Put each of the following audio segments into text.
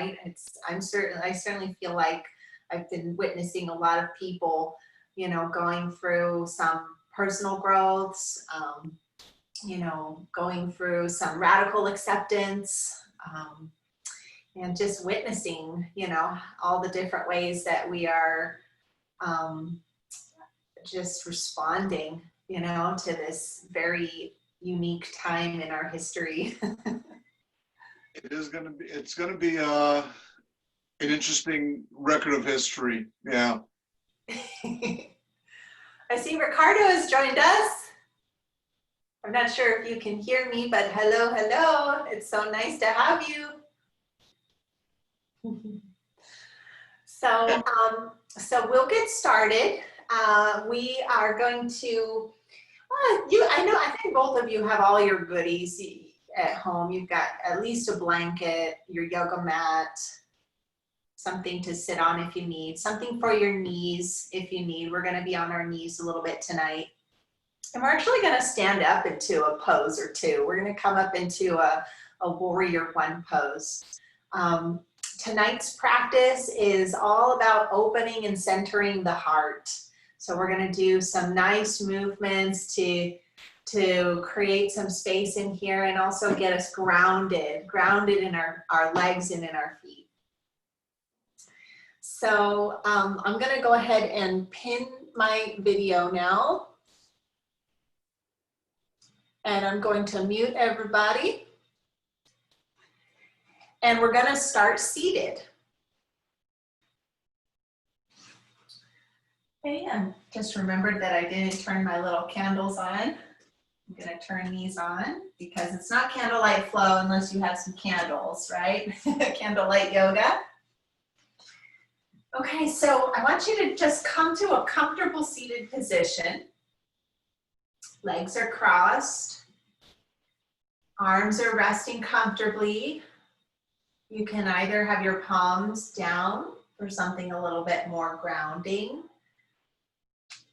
right? I certainly feel like I've been witnessing a lot of people, you know, going through some personal growths, you know, going through some radical acceptance, and just witnessing, you know, all the different ways that we are just responding, you know, to this very unique time in our history. It's going to be an interesting record of history. Yeah. I see Ricardo has joined us. I'm not sure if you can hear me, but hello, hello. It's so nice to have you. So, so we'll get started. We are going to, I think both of you have all your goodies at home. You've got at least a blanket, your yoga mat, something to sit on if you need, something for your knees if you need. We're going to be on our knees a little bit tonight. And we're actually going to stand up into a pose or two. We're going to come up into a warrior one pose. Tonight's practice is all about opening and centering the heart. So we're going to do some nice movements to create some space in here and also get us grounded in our legs and in our feet. So I'm going to go ahead and pin my video now. And I'm going to mute everybody. And we're going to start seated. Okay, and just remembered that I didn't turn my little candles on. I'm going to turn these on because it's not candlelight flow unless you have some candles, right? Candlelight yoga. Okay, so I want you to just come to a comfortable seated position. Legs are crossed. Arms are resting comfortably. You can either have your palms down for something a little bit more grounding.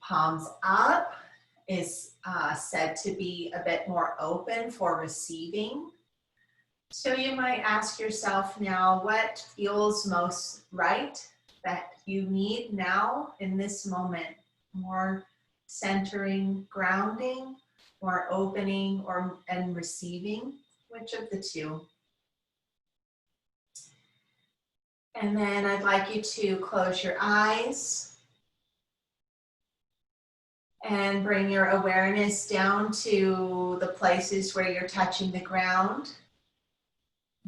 Palms up is said to be a bit more open for receiving. So you might ask yourself now, what feels most right that you need now in this moment? More centering, grounding, or opening and receiving? Which of the two? And then I'd like you to close your eyes and bring your awareness down to the places where you're touching the ground.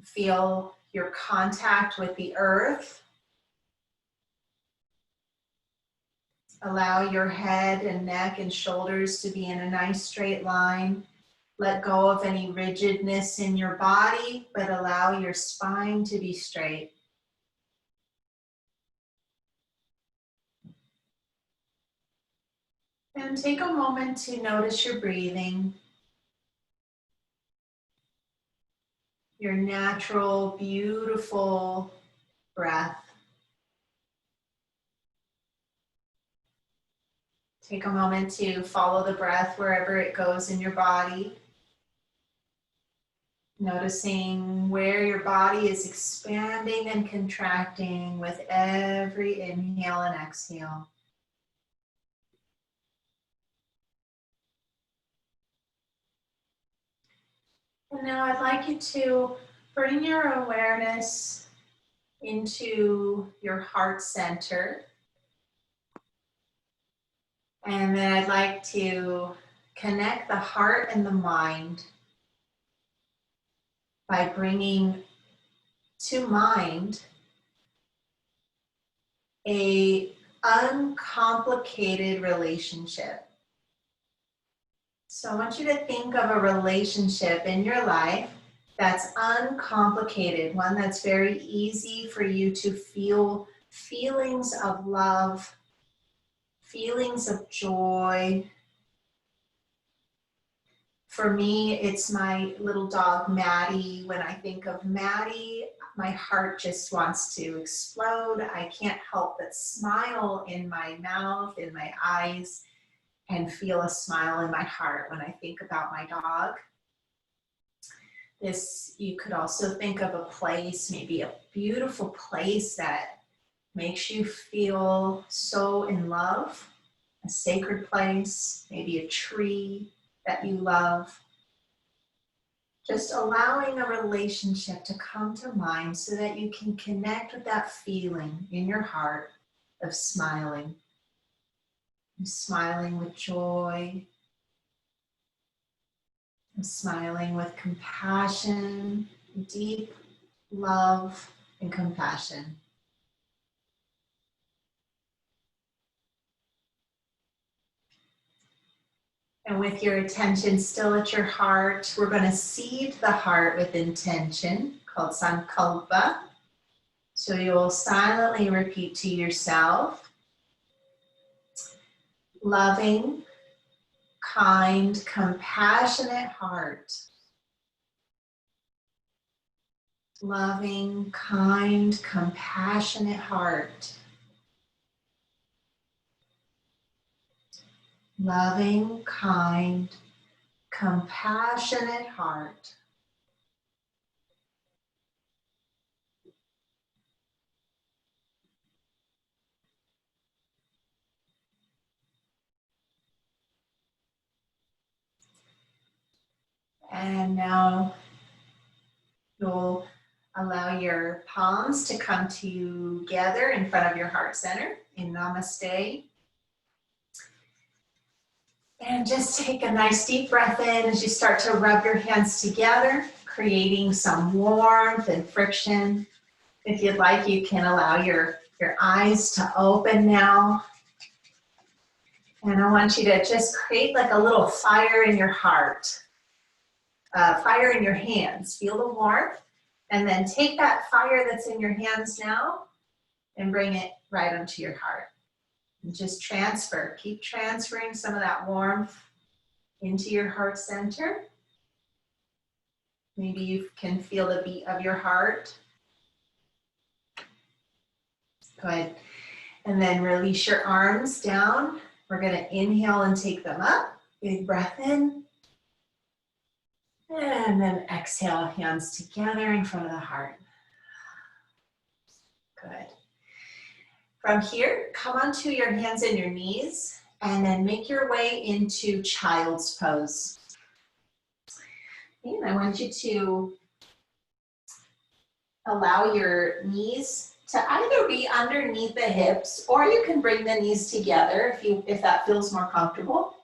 Feel your contact with the earth. Allow your head and neck and shoulders to be in a nice straight line. Let go of any rigidness in your body, but allow your spine to be straight. And take a moment to notice your breathing. Your natural, beautiful breath. Take a moment to follow the breath wherever it goes in your body. Noticing where your body is expanding and contracting with every inhale and exhale. And now I'd like you to bring your awareness into your heart center. And then I'd like to connect the heart and the mind by bringing to mind an uncomplicated relationship. So I want you to think of a relationship in your life that's uncomplicated, one that's very easy for you to feel feelings of love, feelings of joy. For me, it's my little dog, Maddie. When I think of Maddie, my heart just wants to explode. I can't help but smile in my mouth, in my eyes, and feel a smile in my heart when I think about my dog. This, you could also think of a place, maybe a beautiful place that makes you feel so in love, a sacred place, maybe a tree that you love. Just allowing a relationship to come to mind so that you can connect with that feeling in your heart of smiling. Smiling with joy, smiling with compassion, deep love and compassion. And with your attention still at your heart, we're going to seed the heart with intention called sankalpa. So you'll silently repeat to yourself, loving, kind, compassionate heart. Loving, kind, compassionate heart. Loving, kind, compassionate heart. And now you'll allow your palms to come together in front of your heart center in Namaste. And just take a nice deep breath in as you start to rub your hands together, creating some warmth and friction. If you'd like, you can allow your eyes to open now. And I want you to just create like a little fire in your heart, fire in your hands. Feel the warmth. And then take that fire that's in your hands now and bring it right onto your heart. And just transfer, keep transferring some of that warmth into your heart center. Maybe you can feel the beat of your heart. Good. And then release your arms down. We're going to inhale and take them up. Big breath in. And then exhale, hands together in front of the heart. Good. From here, come onto your hands and your knees and then make your way into child's pose. And I want you to allow your knees to either be underneath the hips, or you can bring the knees together if that feels more comfortable.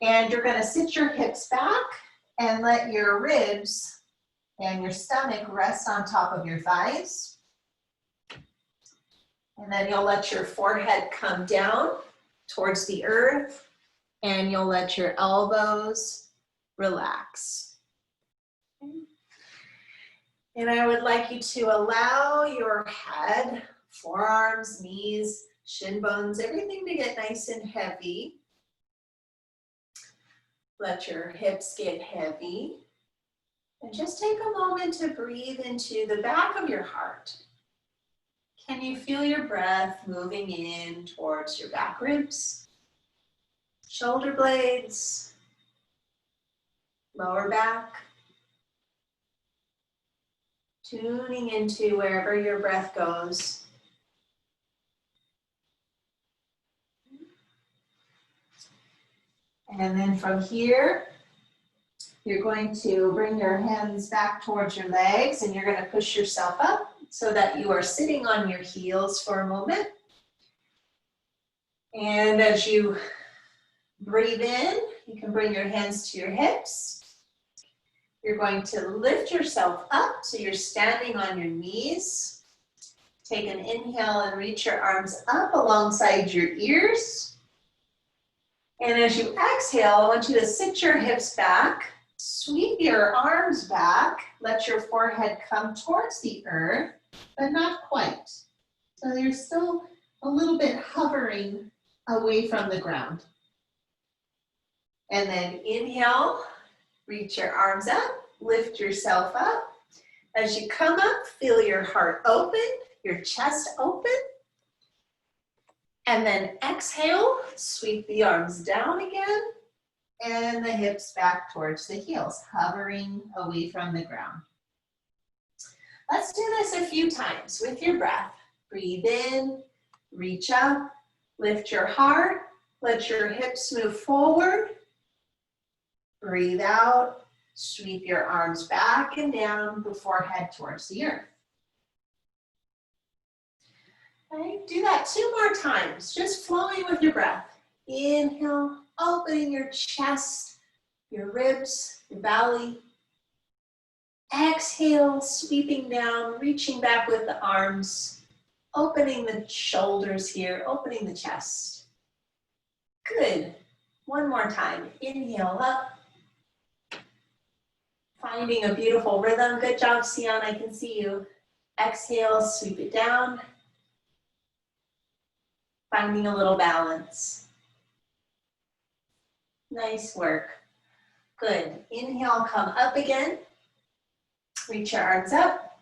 And you're going to sit your hips back and let your ribs and your stomach rest on top of your thighs. And then you'll let your forehead come down towards the earth, and you'll let your elbows relax. And I would like you to allow your head, forearms, knees, shin bones, everything to get nice and heavy. Let your hips get heavy. And just take a moment to breathe into the back of your heart. Can you feel your breath moving in towards your back ribs, shoulder blades, lower back? Tuning into wherever your breath goes. And then from here, you're going to bring your hands back towards your legs and you're going to push yourself up so that you are sitting on your heels for a moment. And as you breathe in, you can bring your hands to your hips. You're going to lift yourself up so you're standing on your knees. Take an inhale and reach your arms up alongside your ears. And as you exhale, I want you to sit your hips back, sweep your arms back, let your forehead come towards the earth, but not quite. So you're still a little bit hovering away from the ground. And then inhale, reach your arms up, lift yourself up. As you come up, feel your heart open, your chest open. And then exhale, sweep the arms down again. and the hips back towards the heels, hovering away from the ground. Let's do this a few times with your breath. Breathe in, reach up, lift your heart, let your hips move forward. Breathe out, sweep your arms back and down before head towards the earth. Okay, do that 2 more times, just flowing with your breath. Inhale, opening your chest, your ribs, your belly. Exhale, sweeping down, reaching back with the arms, opening the shoulders here, opening the chest. Good. 1 more time. Inhale up. Finding a beautiful rhythm. Good job, Sion. I can see you. Exhale, sweep it down. Finding a little balance. Nice work. Good. Inhale, come up again. Reach your arms up.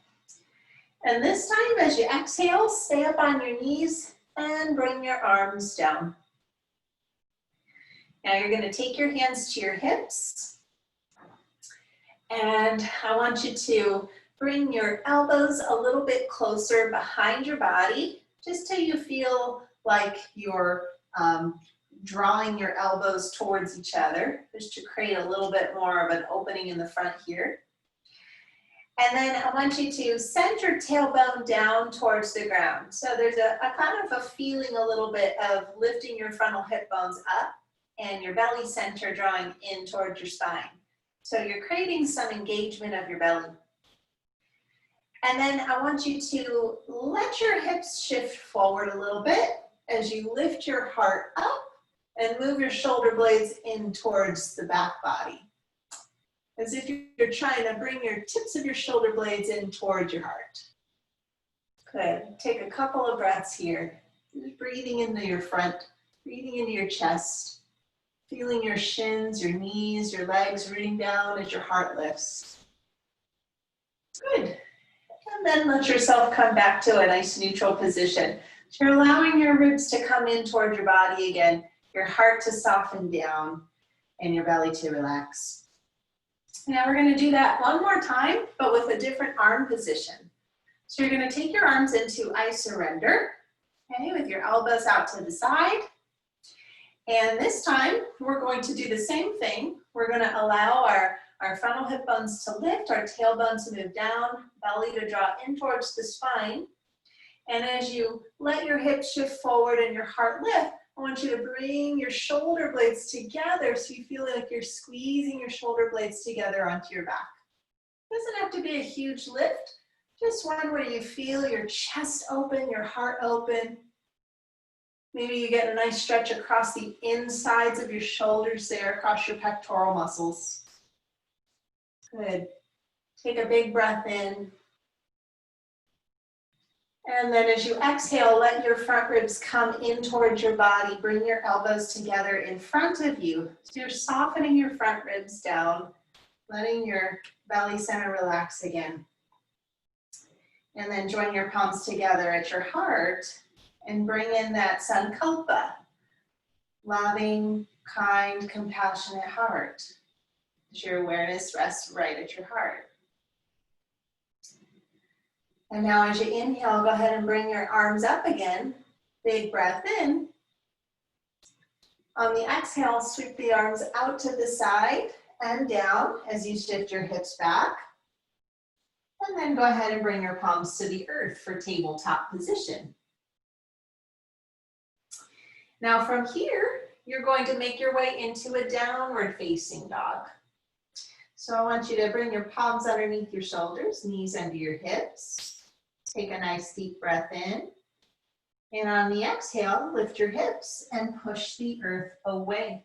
And this time, as you exhale, stay up on your knees and bring your arms down. Now you're going to take your hands to your hips. And I want you to bring your elbows a little bit closer behind your body, just till you feel like you're drawing your elbows towards each other, just to create a little bit more of an opening in the front here. And then I want you to send your tailbone down towards the ground. So there's a kind of a feeling a little bit of lifting your frontal hip bones up and your belly center drawing in towards your spine. So you're creating some engagement of your belly. And then I want you to let your hips shift forward a little bit as you lift your heart up and move your shoulder blades in towards the back body. As if you're trying to bring your tips of your shoulder blades in towards your heart. Good. Take a couple of breaths here. Just breathing into your front, breathing into your chest, feeling your shins, your knees, your legs rooting down as your heart lifts. Good. And then let yourself come back to a nice neutral position. So you're allowing your ribs to come in toward your body again, your heart to soften down, and your belly to relax. Now we're going to do that 1 more time, but with a different arm position. So you're going to take your arms into I surrender, okay, with your elbows out to the side. And this time, we're going to do the same thing. We're going to allow our frontal hip bones to lift, our tailbone to move down, belly to draw in towards the spine. And as you let your hips shift forward and your heart lift, I want you to bring your shoulder blades together so you feel like you're squeezing your shoulder blades together onto your back. It doesn't have to be a huge lift, just one where you feel your chest open, your heart open. Maybe you get a nice stretch across the insides of your shoulders there, across your pectoral muscles. Good. Take a big breath in. And then as you exhale, let your front ribs come in towards your body. Bring your elbows together in front of you. So you're softening your front ribs down, letting your belly center relax again. And then join your palms together at your heart and bring in that sankalpa, loving, kind, compassionate heart. As your awareness rests right at your heart. And now as you inhale, go ahead and bring your arms up again. Big breath in. On the exhale, sweep the arms out to the side and down as you shift your hips back. And then go ahead and bring your palms to the earth for tabletop position. Now from here, you're going to make your way into a downward facing dog. So I want you to bring your palms underneath your shoulders, knees under your hips. Take a nice deep breath in. And on the exhale, lift your hips and push the earth away.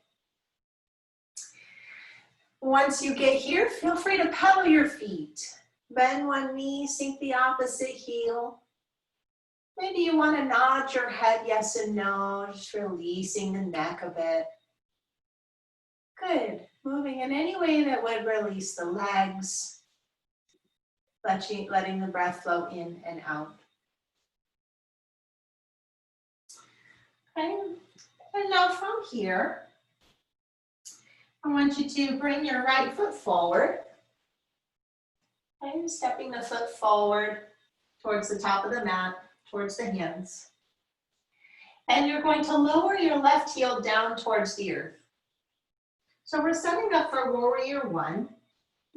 Once you get here, feel free to pedal your feet. Bend one knee, sink the opposite heel. Maybe you want to nod your head yes and no, just releasing the neck a bit. Good. Moving in any way that would release the legs. Letting the breath flow in and out. Okay. And now from here, I want you to bring your right foot forward. Okay, stepping the foot forward towards the top of the mat, towards the hands. And you're going to lower your left heel down towards the earth. So we're setting up for warrior one.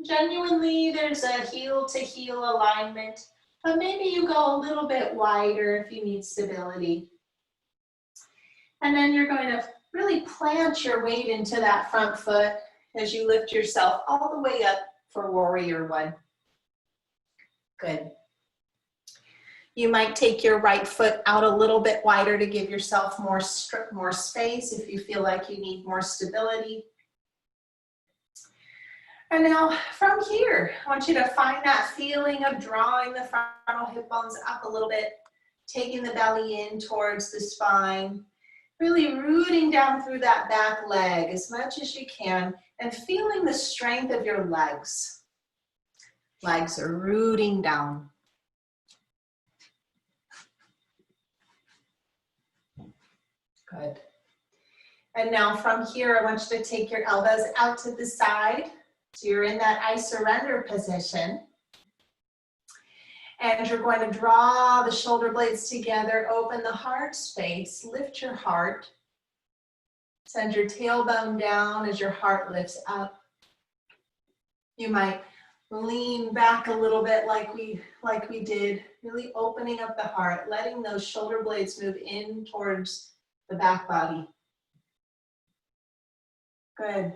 Genuinely, there's a heel to heel alignment, but maybe you go a little bit wider if you need stability. And then you're going to really plant your weight into that front foot as you lift yourself all the way up for warrior one. Good. You might take your right foot out a little bit wider to give yourself more space if you feel like you need more stability. And now from here, I want you to find that feeling of drawing the frontal hip bones up a little bit, taking the belly in towards the spine, really rooting down through that back leg as much as you can and feeling the strength of your legs. Legs are rooting down. Good. And now from here, I want you to take your elbows out to the side. So you're in that I surrender position. And you're going to draw the shoulder blades together, open the heart space, lift your heart. Send your tailbone down as your heart lifts up. You might lean back a little bit like we did, really opening up the heart, letting those shoulder blades move in towards the back body. Good.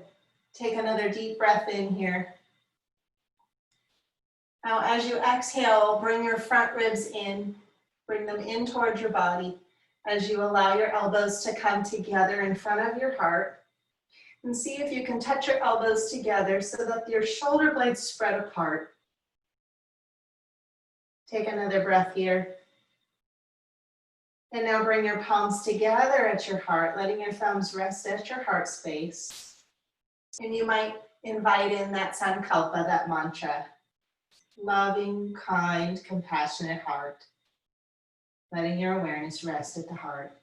Take another deep breath in here. Now, as you exhale, bring your front ribs in, bring them in towards your body as you allow your elbows to come together in front of your heart. And see if you can touch your elbows together so that your shoulder blades spread apart. Take another breath here. And now bring your palms together at your heart, letting your thumbs rest at your heart space. And you might invite in that sankalpa, that mantra. Loving, kind, compassionate heart. Letting your awareness rest at the heart.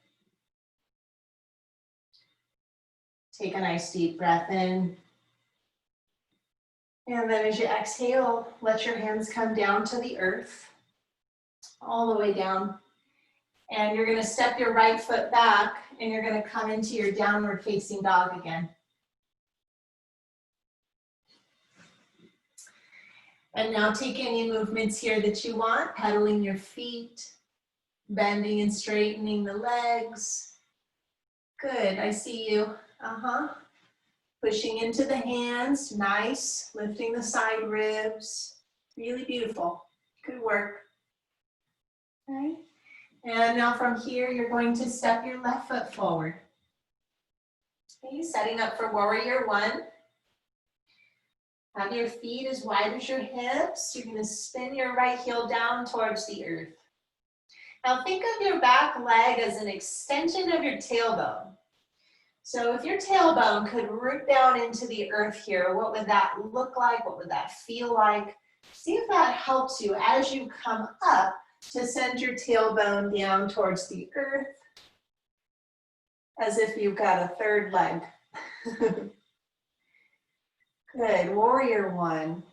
Take a nice deep breath in. And then as you exhale, let your hands come down to the earth, all the way down. And you're gonna step your right foot back and you're gonna come into your downward facing dog again. And now take any movements here that you want, pedaling your feet, bending and straightening the legs. Good, I see you. Pushing into the hands, nice. Lifting the side ribs, really beautiful. Good work. Okay. And now from here, you're going to step your left foot forward. Okay, setting up for warrior one. Have your feet as wide as your hips. You're gonna spin your right heel down towards the earth. Now think of your back leg as an extension of your tailbone. So if your tailbone could root down into the earth here, what would that look like? What would that feel like? See if that helps you as you come up to send your tailbone down towards the earth, as if you've got a third leg. Good, warrior one.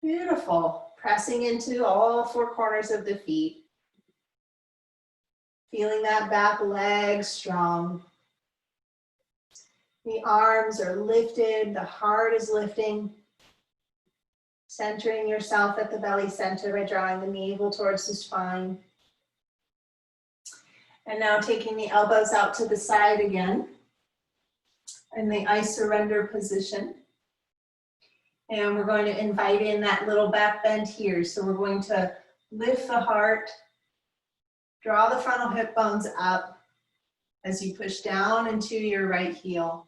Beautiful. Pressing into all four corners of the feet. Feeling that back leg strong. The arms are lifted, the heart is lifting. Centering yourself at the belly center by drawing the navel towards the spine. And now taking the elbows out to the side again in the I surrender position. And we're going to invite in that little back bend here. So we're going to lift the heart, draw the frontal hip bones up as you push down into your right heel.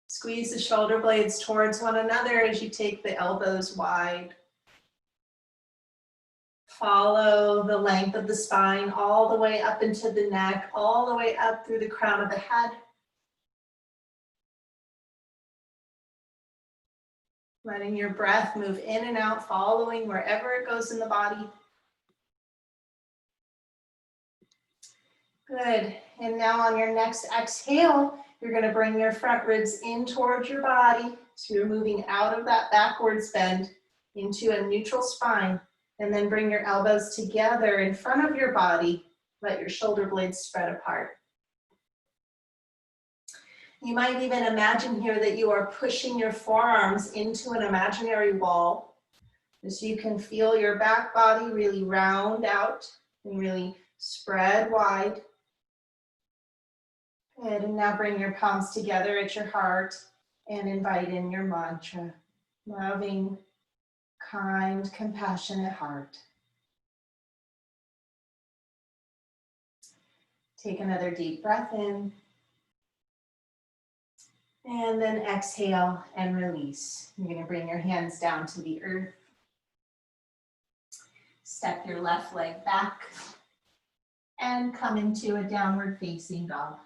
Squeeze the shoulder blades towards one another as you take the elbows wide. Follow the length of the spine all the way up into the neck, all the way up through the crown of the head. Letting your breath move in and out, following wherever it goes in the body. Good. And now on your next exhale, You're going to bring your front ribs in towards your body. So you're moving out of that backwards bend into a neutral spine. And then bring your elbows together in front of your body. Let your shoulder blades spread apart. You might even imagine here that you are pushing your forearms into an imaginary wall. So you can feel your back body really round out and really spread wide. And now bring your palms together at your heart and invite in your mantra. Loving, kind, compassionate heart. Take another deep breath in. And then exhale and release. You're going to bring your hands down to the earth. Step your left leg back and come into a downward facing dog.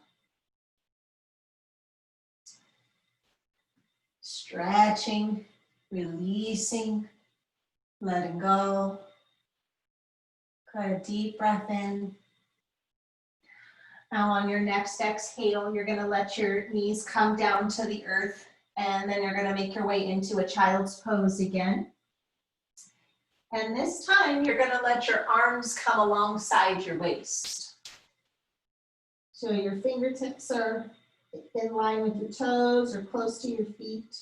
Stretching, releasing, letting go. Got a deep breath in. Now on your next exhale, you're going to let your knees come down to the earth, and then you're going to make your way into a child's pose again. And this time, you're going to let your arms come alongside your waist. So your fingertips are in line with your toes or close to your feet.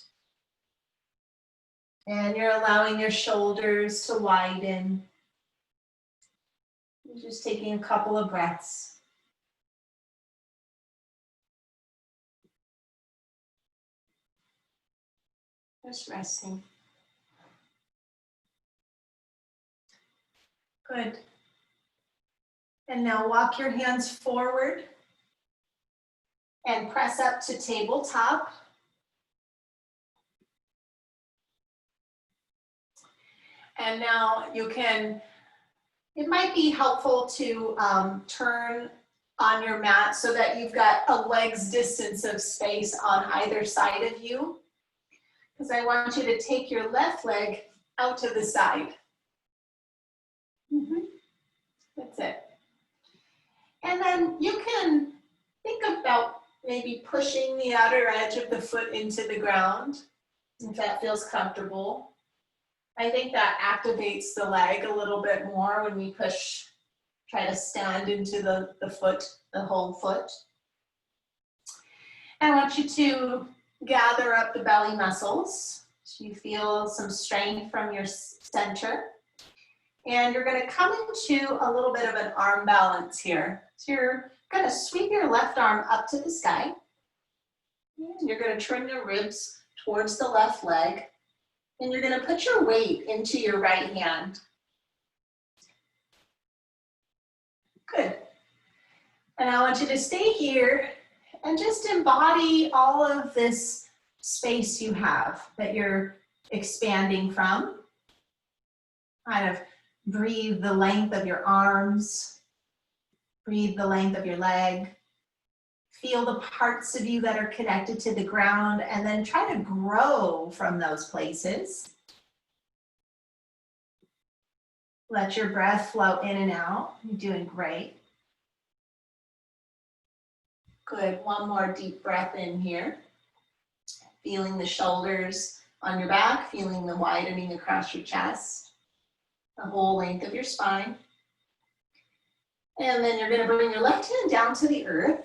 And you're allowing your shoulders to widen. You're just taking a couple of breaths. Just resting. Good. And now walk your hands forward and press up to tabletop. And now you can, it might be helpful to turn on your mat so that you've got a leg's distance of space on either side of you. Because I want you to take your left leg out to the side. That's it. And then you can think about maybe pushing the outer edge of the foot into the ground, if that feels comfortable. I think that activates the leg a little bit more when we push, try to stand into the foot, the whole foot. I want you to gather up the belly muscles so you feel some strength from your center. And you're going to come into a little bit of an arm balance here. So you're going to sweep your left arm up to the sky. And you're going to turn your ribs towards the left leg. And you're going to put your weight into your right hand. Good. And I want you to stay here and just embody all of this space you have that you're expanding from. Kind of breathe the length of your arms. Breathe the length of your leg. Feel the parts of you that are connected to the ground, and then try to grow from those places. Let your breath flow in and out. You're doing great. Good. One more deep breath in here. Feeling the shoulders on your back, feeling the widening across your chest, the whole length of your spine. And then you're going to bring your left hand down to the earth.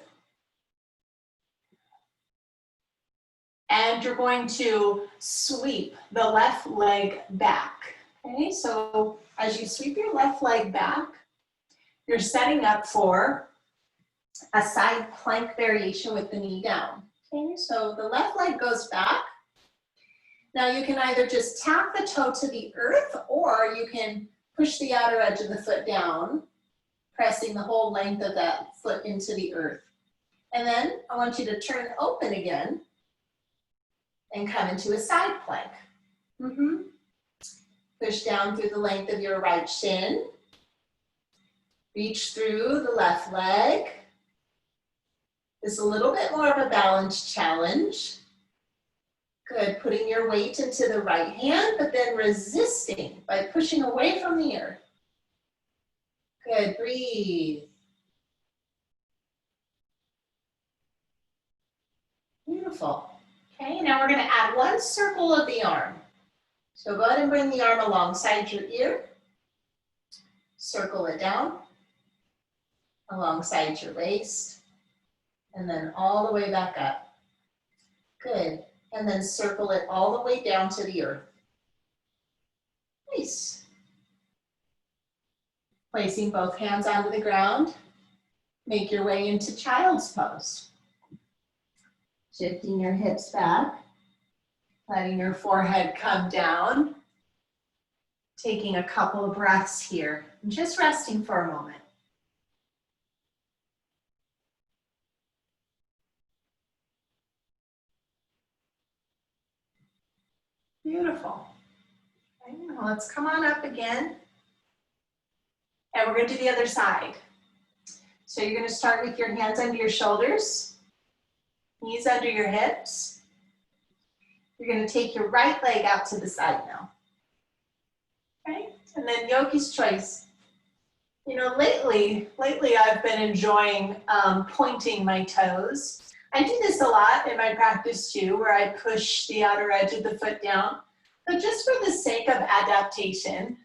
And you're going to sweep the left leg back. Okay, so as you sweep your left leg back, you're setting up for a side plank variation with the knee down. Okay, so the left leg goes back. Now you can either just tap the toe to the earth, or you can push the outer edge of the foot down, pressing the whole length of that foot into the earth. And then I want you to turn open again and come into a side plank. Push down through the length of your right shin. Reach through the left leg. This is a little bit more of a balance challenge. Good, putting your weight into the right hand, but then resisting by pushing away from the earth. Good, breathe. Beautiful. Okay, now we're going to add one circle of the arm. So go ahead and bring the arm alongside your ear. Circle it down alongside your waist. And then all the way back up. Good. And then circle it all the way down to the earth. Nice. Placing both hands onto the ground. Make your way into child's pose. Shifting your hips back. Letting your forehead come down. Taking a couple of breaths here. And just resting for a moment. Beautiful. Okay, now let's come on up again. And we're going to do the other side. So you're going to start with your hands under your shoulders, knees under your hips. You're going to take your right leg out to the side now. Okay, and then yogi's choice. You know, lately I've been enjoying pointing my toes. I do this a lot in my practice too, where I push the outer edge of the foot down. But just for the sake of adaptation,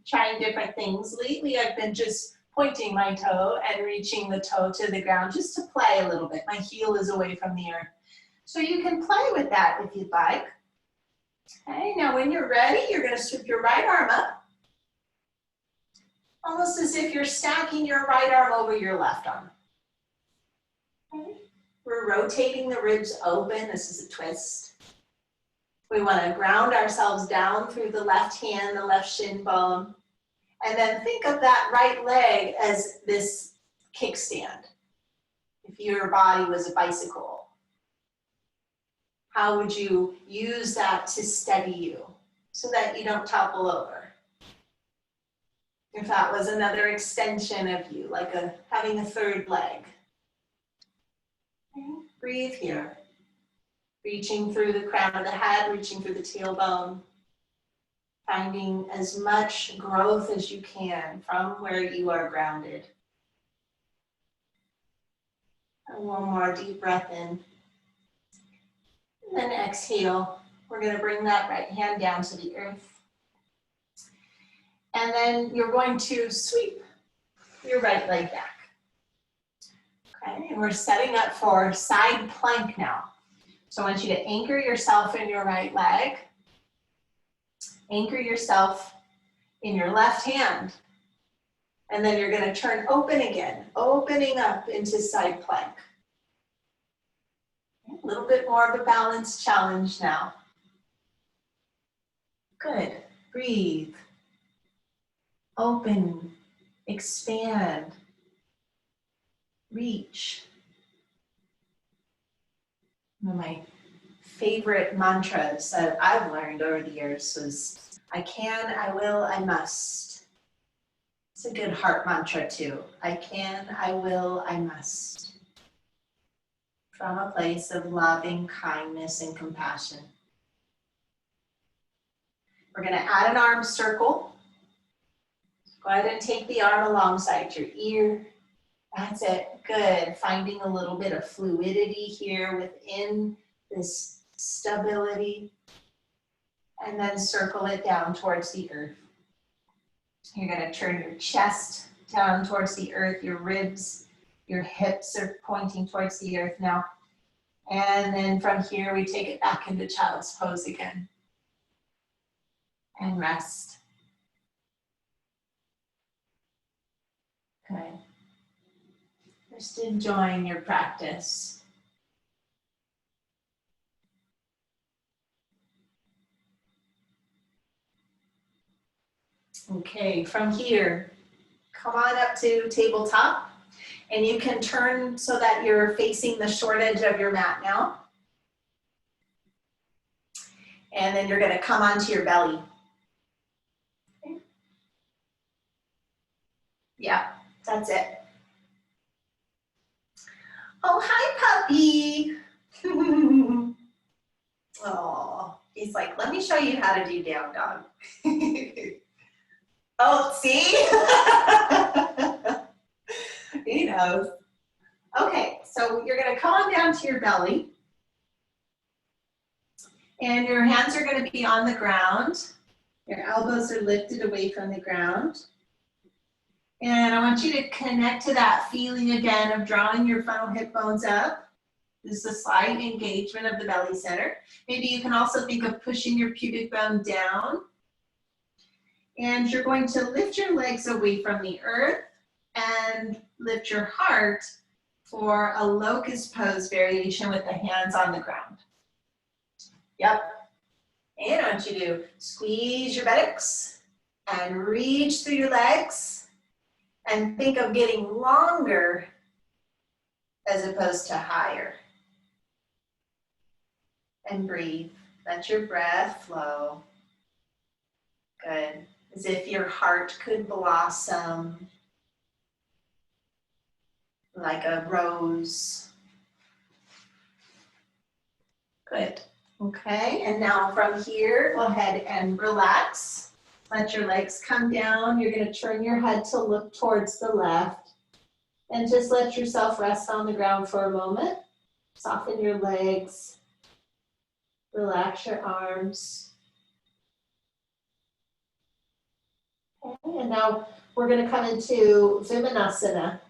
trying different things, lately I've been just pointing my toe and reaching the toe to the ground just to play a little bit. My heel is away from the earth. So you can play with that if you'd like. Okay, now when you're ready, you're going to sweep your right arm up. Almost as if you're stacking your right arm over your left arm. Okay. We're rotating the ribs open. This is a twist. We want to ground ourselves down through the left hand, the left shin bone. And then think of that right leg as this kickstand. If your body was a bicycle, how would you use that to steady you so that you don't topple over? If that was another extension of you, like having a third leg. Okay. Breathe here. Reaching through the crown of the head, reaching through the tailbone. Finding as much growth as you can from where you are grounded. And one more deep breath in. And then exhale. We're going to bring that right hand down to the earth. And then you're going to sweep your right leg back. Okay, and we're setting up for side plank now. So I want you to anchor yourself in your right leg. Anchor yourself in your left hand. And then you're going to turn open again, opening up into side plank. A little bit more of a balance challenge now. Good. Breathe. Open. Expand. Reach. One of my favorite mantras that I've learned over the years was, I can, I will, I must. It's a good heart mantra too. I can, I will, I must. From a place of loving kindness and compassion. We're going to add an arm circle. Go ahead and take the arm alongside your ear. That's it. Good. Finding a little bit of fluidity here within this stability. And then circle it down towards the earth. You're going to turn your chest down towards the earth. Your ribs, your hips are pointing towards the earth now. And then from here, we take it back into child's pose again. And rest. Good. Just enjoying your practice. Okay, from here, come on up to tabletop, and you can turn so that you're facing the short edge of your mat now. And then you're going to come onto your belly. Okay. Yeah, that's it. Oh, hi, puppy. Oh, he's like, let me show you how to do down dog. Oh, see? He knows. Okay, so you're going to come on down to your belly. And your hands are going to be on the ground. Your elbows are lifted away from the ground. And I want you to connect to that feeling again of drawing your frontal hip bones up. This is a slight engagement of the belly center. Maybe you can also think of pushing your pubic bone down. And you're going to lift your legs away from the earth and lift your heart for a locust pose variation with the hands on the ground. Yep. And I want you to squeeze your buttocks and reach through your legs and think of getting longer as opposed to higher. And breathe. Let your breath flow. Good. As if your heart could blossom like a rose. Good. Okay, and now from here, go ahead and relax. Let your legs come down. You're going to turn your head to look towards the left. And just let yourself rest on the ground for a moment. Soften your legs. Relax your arms. Okay, and now we're going to come into Vimanasana.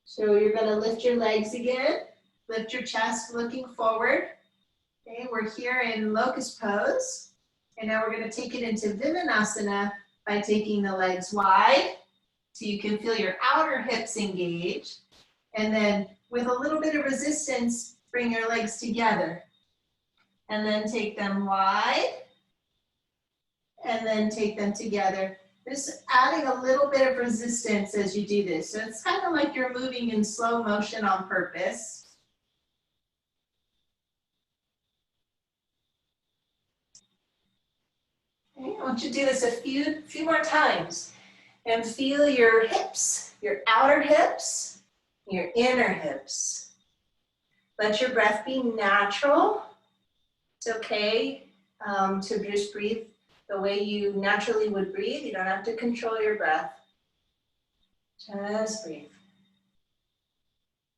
So you're going to lift your legs again. Lift your chest looking forward. Okay, we're here in locust pose. And now we're going to take it into Vimanasana by taking the legs wide. So you can feel your outer hips engage. And then with a little bit of resistance, bring your legs together. And then take them wide. And then take them together. Just adding a little bit of resistance as you do this. So it's kind of like you're moving in slow motion on purpose. Okay, I want you to do this a few more times. And feel your hips, your outer hips, your inner hips. Let your breath be natural. It's okay to just breathe the way you naturally would breathe. You don't have to control your breath. Just breathe.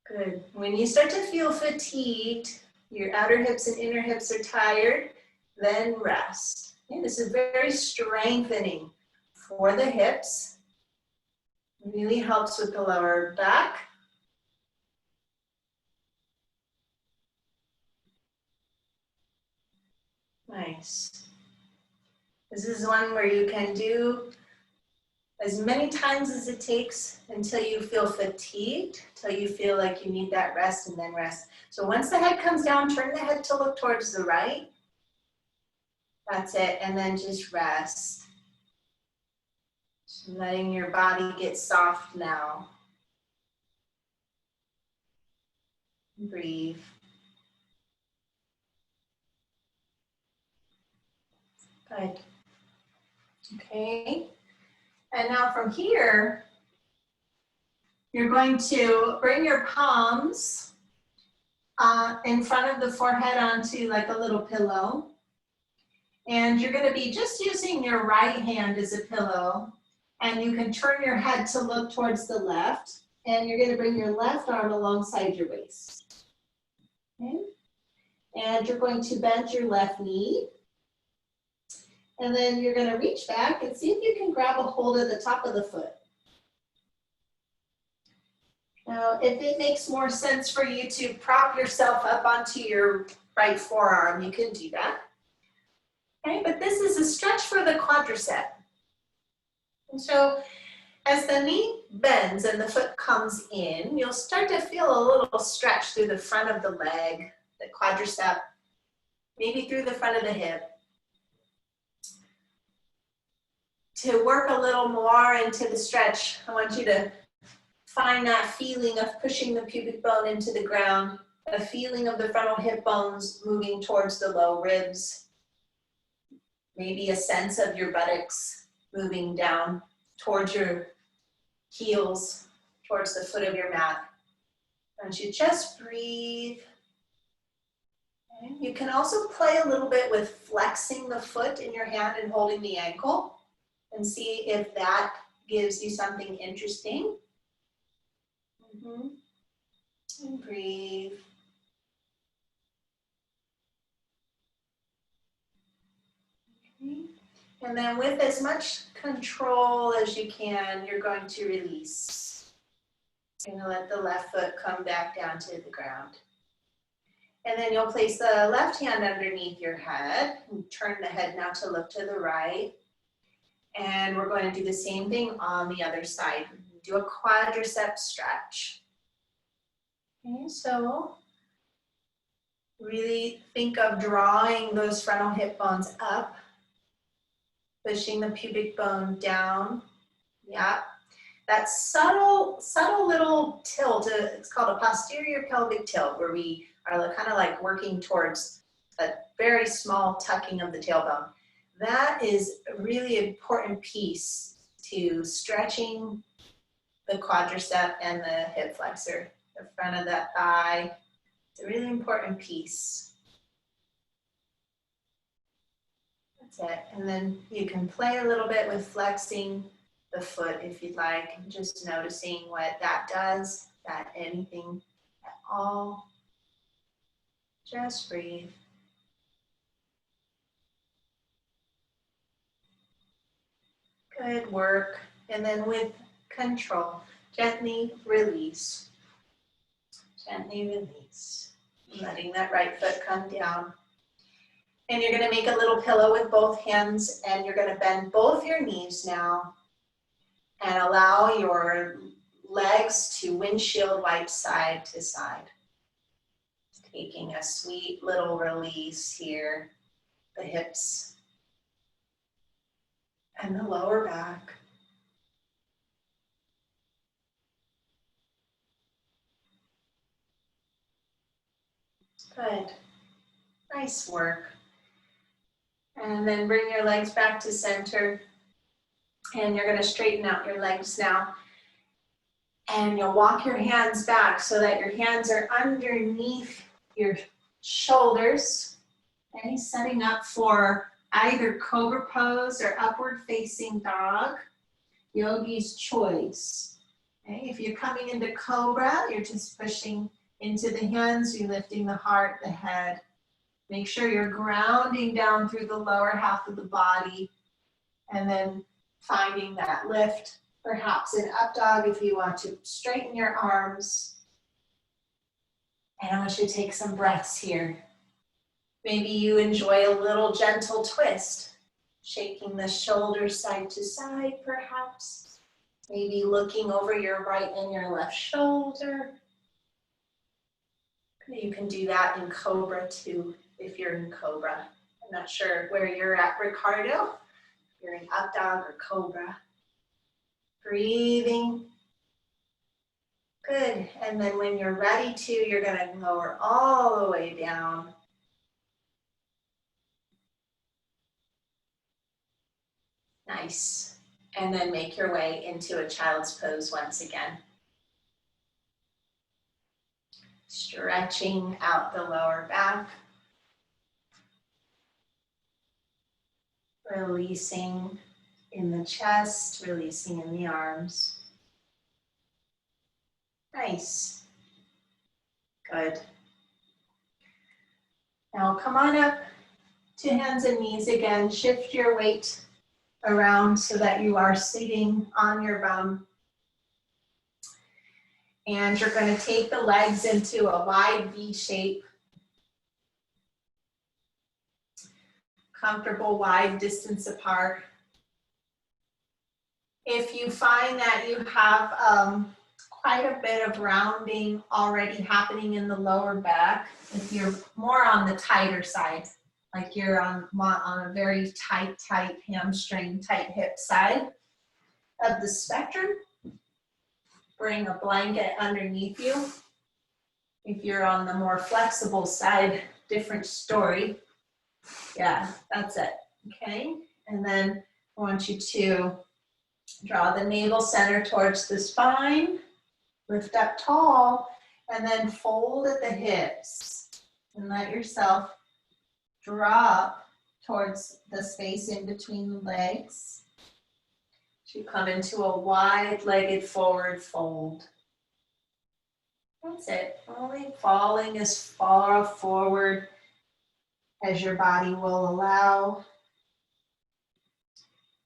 Good. When you start to feel fatigued, your outer hips and inner hips are tired, then rest. Okay, this is very strengthening for the hips. It really helps with the lower back. Nice. This is one where you can do as many times as it takes until you feel fatigued, until you feel like you need that rest, and then rest. So once the head comes down, turn the head to look towards the right. That's it, and then just rest. Just letting your body get soft now. Breathe. Good. Okay. And now from here, you're going to bring your palms in front of the forehead onto like a little pillow. And you're going to be just using your right hand as a pillow. And you can turn your head to look towards the left. And you're going to bring your left arm alongside your waist. Okay. And you're going to bend your left knee. And then you're going to reach back and see if you can grab a hold of the top of the foot. Now, if it makes more sense for you to prop yourself up onto your right forearm, you can do that. Okay, but this is a stretch for the quadricep. And so as the knee bends and the foot comes in, you'll start to feel a little stretch through the front of the leg, the quadricep, maybe through the front of the hip. To work a little more into the stretch, I want you to find that feeling of pushing the pubic bone into the ground, a feeling of the frontal hip bones moving towards the low ribs, maybe a sense of your buttocks moving down towards your heels, towards the foot of your mat. I want you to just breathe. Okay. You can also play a little bit with flexing the foot in your hand and holding the ankle, and see if that gives you something interesting. And breathe. And then with as much control as you can, you're going to release. You're going to let the left foot come back down to the ground. And then you'll place the left hand underneath your head and turn the head now to look to the right. And we're going to do the same thing on the other side. Do a quadricep stretch. Okay, so really think of drawing those frontal hip bones up, pushing the pubic bone down. Yeah, that subtle little tilt, it's called a posterior pelvic tilt, where we are kind of like working towards a very small tucking of the tailbone. That is a really important piece to stretching the quadricep and the hip flexor, the front of that thigh. It's a really important piece. That's it. And then you can play a little bit with flexing the foot if you'd like, and just noticing what that does, that anything at all. Just breathe. Good work. And then with control, gently release. Gently release. Letting that right foot come down. And you're going to make a little pillow with both hands, and you're going to bend both your knees now and allow your legs to windshield wipe side to side. Taking a sweet little release here, the hips and the lower back. Good. Nice work. And then bring your legs back to center. And you're going to straighten out your legs now. And you'll walk your hands back so that your hands are underneath your shoulders. Okay, setting up for either cobra pose or upward facing dog, yogi's choice. Okay, if you're coming into cobra, you're just pushing into the hands, you're lifting the heart, the head. Make sure you're grounding down through the lower half of the body, and then finding that lift, perhaps in up dog if you want to straighten your arms. And I want you to take some breaths here. Maybe you enjoy a little gentle twist, shaking the shoulders side to side perhaps. Maybe looking over your right and your left shoulder. You can do that in cobra too, if you're in cobra. I'm not sure where you're at, Ricardo. If you're in up dog or cobra. Breathing. Good. And then when you're ready to, you're going to lower all the way down. Nice. And then make your way into a child's pose once again. Stretching out the lower back. Releasing in the chest, releasing in the arms. Nice. Good. Now come on up to hands and knees again. Shift your weight around so that you are sitting on your bum. And you're going to take the legs into a wide V shape. Comfortable, wide distance apart. If you find that you have quite a bit of rounding already happening in the lower back, if you're more on the tighter side, like you're on a very tight hamstring, tight hip side of the spectrum, bring a blanket underneath you. If you're on the more flexible side, different story. Yeah, that's it, okay? And then I want you to draw the navel center towards the spine, lift up tall, and then fold at the hips. And let yourself drop towards the space in between the legs. You come into a wide-legged forward fold. That's it, only falling as far forward as your body will allow.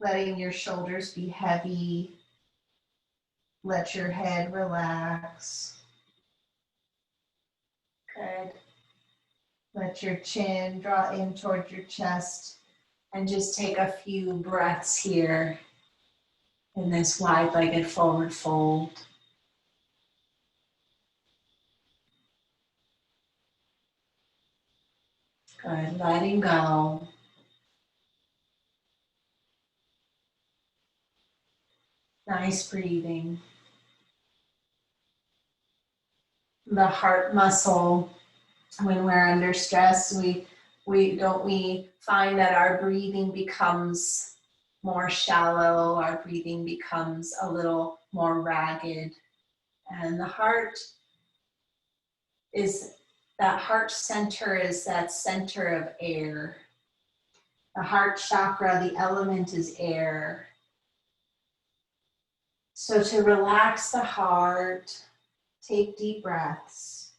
letting your shoulders be heavy. Let your head relax. Good. Let your chin draw in towards your chest and just take a few breaths here in this wide-legged forward fold. Good, letting go. Nice breathing. The heart muscle, when we're under stress, we find that our breathing becomes more shallow, our breathing becomes a little more ragged. And the heart is, that heart center is that center of air. The heart chakra, the element is air. So to relax the heart, take deep breaths.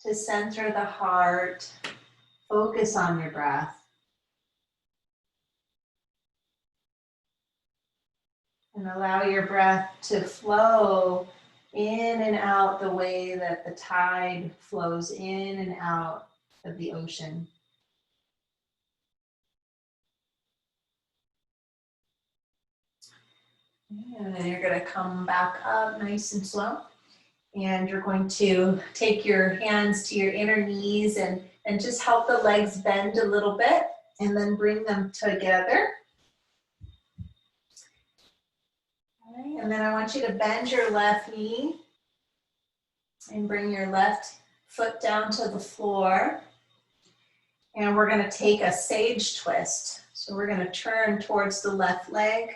To center the heart, focus on your breath. And allow your breath to flow in and out the way that the tide flows in and out of the ocean. And then you're going to come back up nice and slow. And you're going to take your hands to your inner knees and just help the legs bend a little bit and then bring them together. Okay, and then I want you to bend your left knee and bring your left foot down to the floor. And we're going to take a sage twist. So we're going to turn towards the left leg.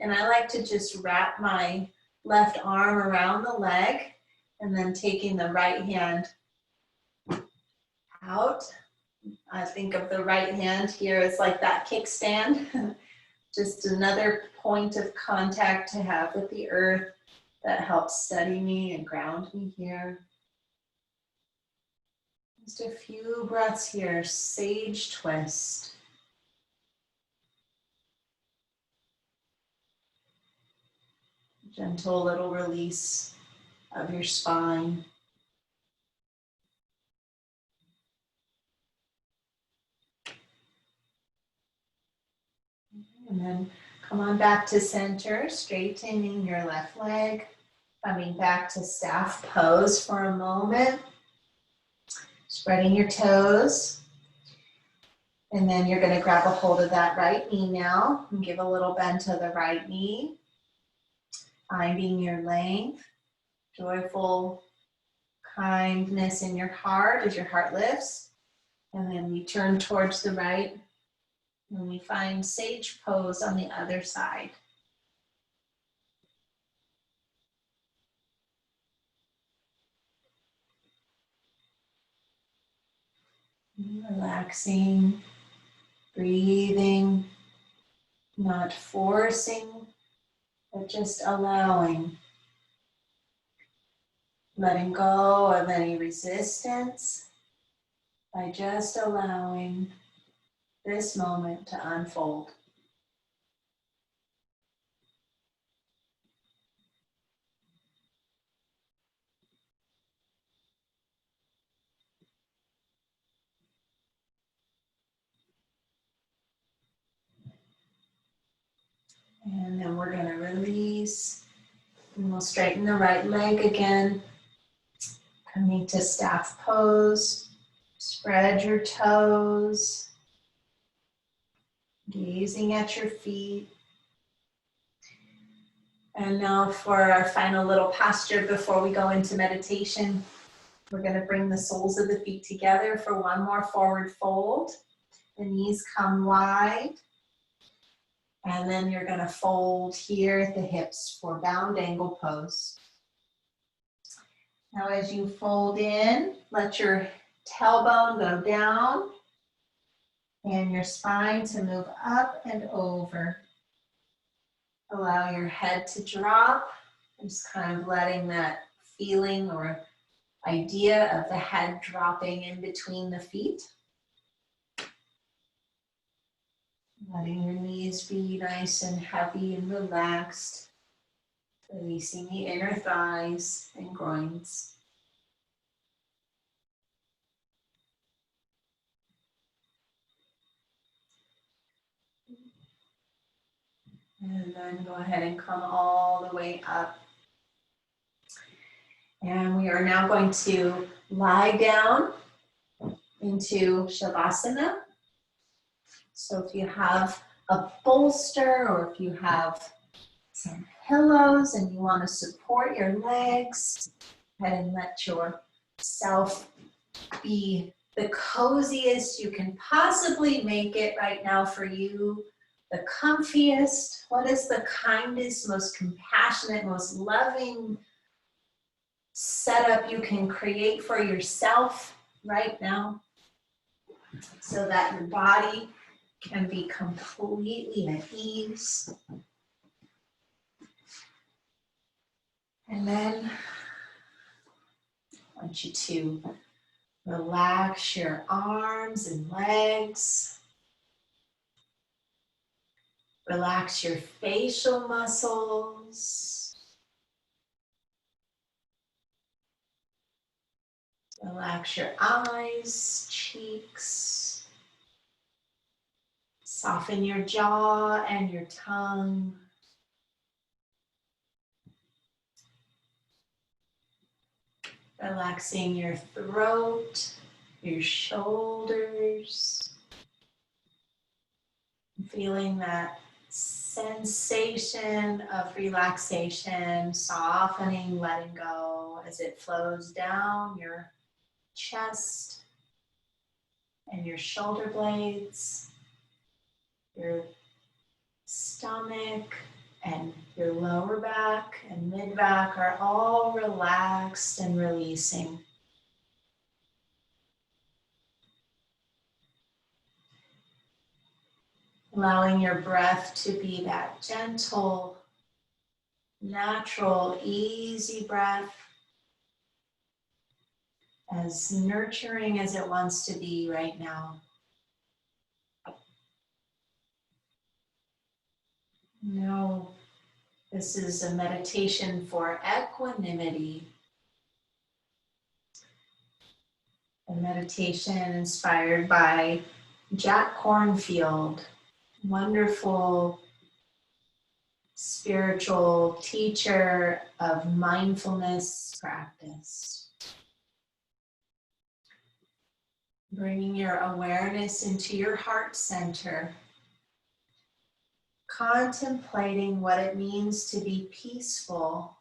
And I like to just wrap my left arm around the leg and then taking the right hand out. I think of the right hand here as like that kickstand. Just another point of contact to have with the earth that helps steady me and ground me here. Just a few breaths here, sage twist. Gentle little release of your spine. And then come on back to center, straightening your left leg, coming back to staff pose for a moment, spreading your toes. And then you're going to grab a hold of that right knee now and give a little bend to the right knee, finding your length, joyful kindness in your heart as your heart lifts. And then we turn towards the right and we find sage pose on the other side. Relaxing, breathing, not forcing, but just allowing. Letting go of any resistance by just allowing this moment to unfold. And then we're going to release, and we'll straighten the right leg again. Coming to staff pose, spread your toes, gazing at your feet. And now for our final little posture before we go into meditation, we're going to bring the soles of the feet together for one more forward fold. The knees come wide. And then you're going to fold here at the hips for bound angle pose. Now as you fold in, let your tailbone go down and your spine to move up and over. Allow your head to drop, just kind of letting that feeling or idea of the head dropping in between the feet. Letting your knees be nice and heavy and relaxed. Releasing the inner thighs and groins. And then go ahead and come all the way up. And we are now going to lie down into Shavasana. So if you have a bolster or if you have some pillows and you want to support your legs, go ahead and let yourself be the coziest you can possibly make it right now for you, the comfiest. What is the kindest, most compassionate, most loving setup you can create for yourself right now so that your body can be completely at ease. And then I want you to relax your arms and legs. Relax your facial muscles. Relax your eyes, cheeks. Soften your jaw and your tongue. Relaxing your throat, your shoulders. Feeling that sensation of relaxation, softening, letting go as it flows down your chest and your shoulder blades, your stomach and your lower back and mid back are all relaxed and releasing. Allowing your breath to be that gentle, natural, easy breath, as nurturing as it wants to be right now. No, this is a meditation for equanimity. A meditation inspired by Jack Kornfield, wonderful spiritual teacher of mindfulness practice. Bringing your awareness into your heart center, contemplating what it means to be peaceful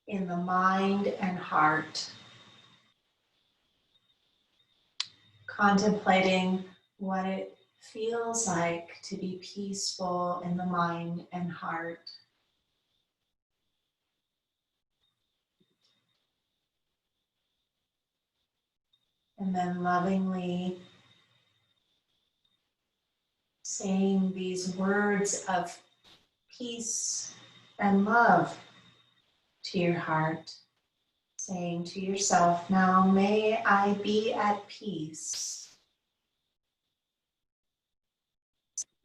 in the mind and heart. Contemplating what it feels like to be peaceful in the mind and heart. And then lovingly saying these words of peace and love to your heart. Saying to yourself, now may I be at peace.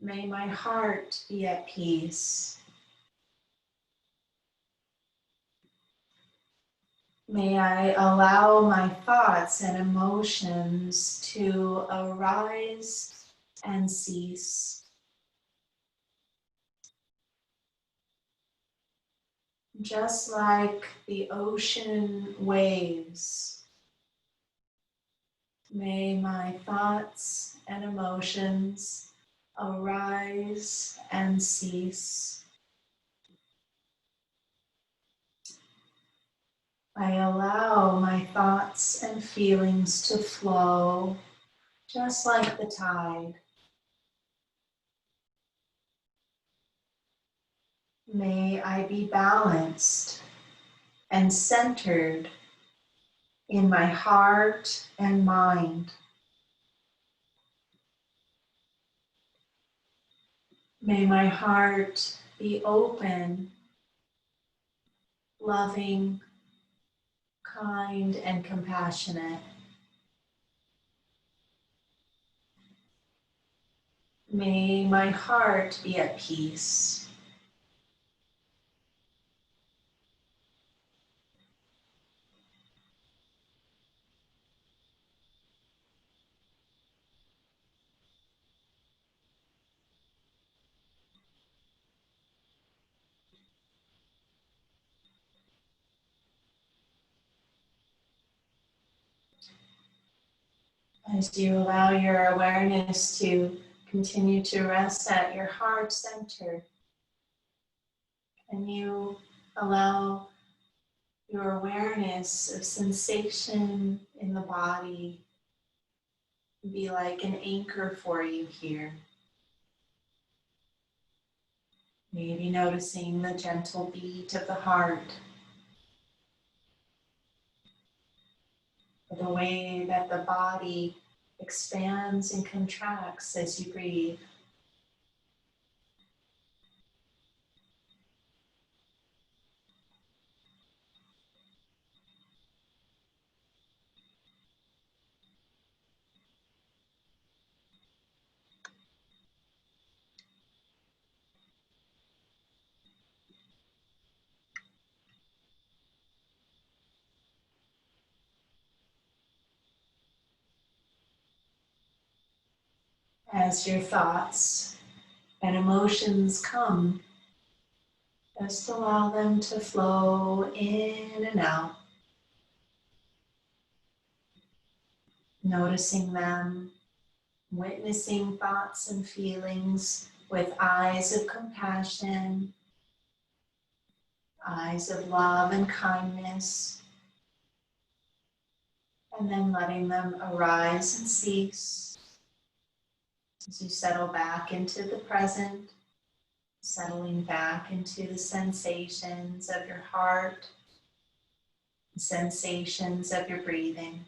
May my heart be at peace. May I allow my thoughts and emotions to arise and cease. Just like the ocean waves, may my thoughts and emotions arise and cease. I allow my thoughts and feelings to flow just like the tide. May I be balanced and centered in my heart and mind. May my heart be open, loving, kind, and compassionate. May my heart be at peace. As you allow your awareness to continue to rest at your heart center, and you allow your awareness of sensation in the body to be like an anchor for you here. Maybe noticing the gentle beat of the heart, or the way that the body expands and contracts as you breathe. As your thoughts and emotions come, just allow them to flow in and out, noticing them, witnessing thoughts and feelings with eyes of compassion, eyes of love and kindness, and then letting them arise and cease as you settle back into the present, settling back into the sensations of your heart, the sensations of your breathing.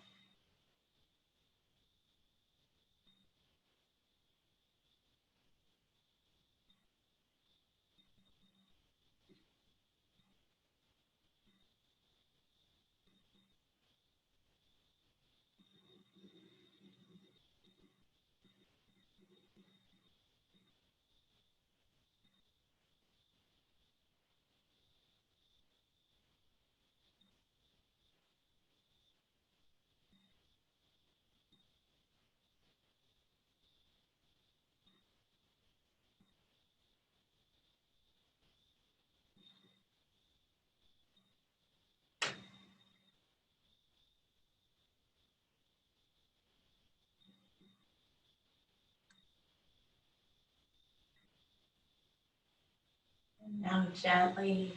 And now gently,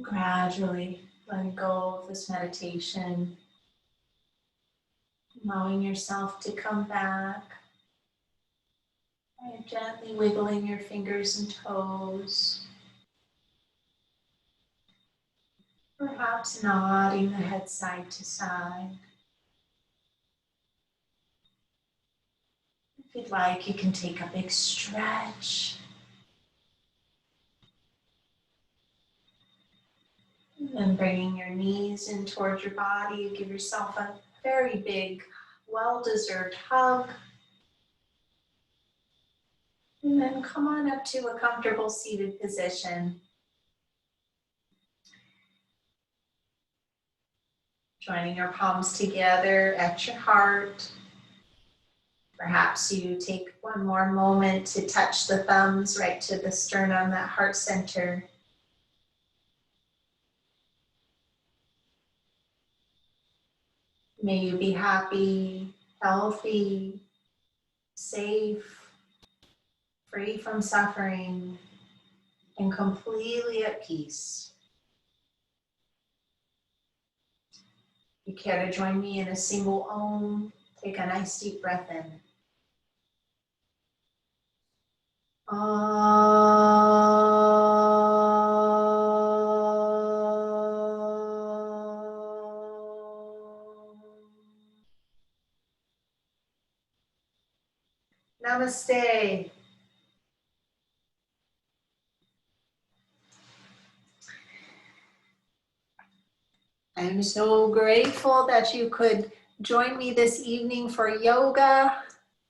gradually letting go of this meditation, allowing yourself to come back, and gently wiggling your fingers and toes, perhaps nodding the head side to side. If you'd like, you can take a big stretch. And then bringing your knees in towards your body, you give yourself a very big, well-deserved hug. And then come on up to a comfortable seated position. Joining your palms together at your heart. Perhaps you take one more moment to touch the thumbs right to the sternum, that heart center. May you be happy, healthy, safe, free from suffering, and completely at peace. If you care to join me in a single Om, take a nice deep breath in. Namaste. I'm so grateful that you could join me this evening for yoga.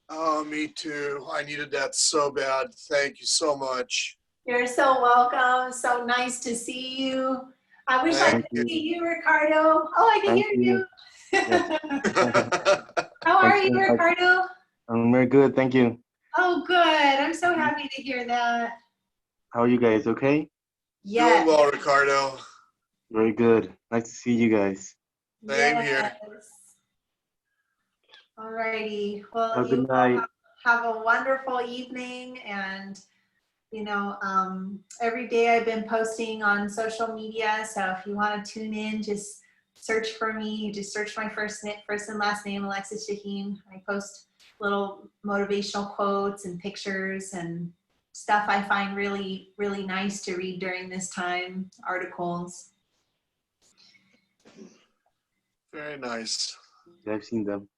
Oh, me too. I needed that so bad. Thank you so much. You're so welcome. So nice to see you. I wish I Thank could see you, Ricardo. Oh, I can Thank hear you. you. Yes. How are Thanks you, for inviting. Ricardo? I'm very good, thank you. Oh, good. I'm so happy to hear that. How are you guys? Okay? Yes. Doing well, Ricardo. Very good. Nice to see you guys. Same Yes. here. All righty. Well, Have a you good all night. have a wonderful evening. And, every day I've been posting on social media. So if you want to tune in, just search for me. Just search my first and last name, Alexis Shahin. I post little motivational quotes and pictures and stuff I find really, really nice to read during this time, articles. Very nice. Yeah, I've seen them.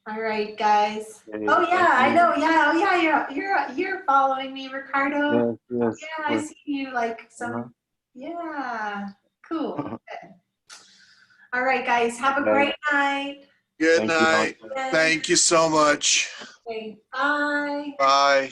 All right, guys. Okay, Oh yeah, thank I you. know. Yeah, oh yeah. You're following me, Ricardo. Yes, yes. Yeah, I see you like some. Uh-huh. Yeah, cool. Good. All right, guys. Have a Okay. great night. Good Thank you, night. Alex. Thank you so much. Okay, bye. Bye.